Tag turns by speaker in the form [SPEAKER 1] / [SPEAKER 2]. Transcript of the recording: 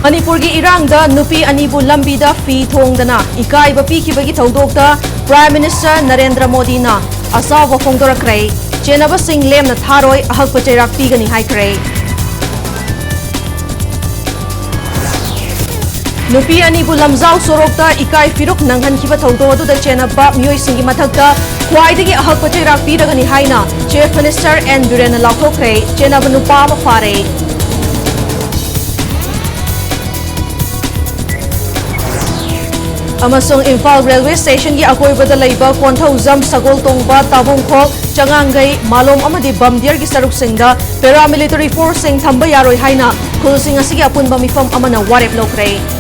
[SPEAKER 1] Manipur gi irang da nupi anibu lambi da fi thongdana ikai ba pi khibagi thodok da Prime Minister Narendra Modi na asaw wa phongdorakre chenaba sing lem na tharoi ahak pachairak pigani haikre nupi anibu lamzau sorokta ikai firuk nanghan khiba thodo adu da chenaba myoi singi mathakta khwaidagi ahak pachairak piragani haina Chief Minister N Biren lauthokre chenaba nupa ma fare Amasung Imphal Railway Station ki akoibada leiba Konthauzam Sagol Tongba Tabungkhok Changangai Malom amadi Bamdiar ki saruk singda paramilitary force sing thamba yaroi haina khulsing asigi apunba mifam amana warep lokre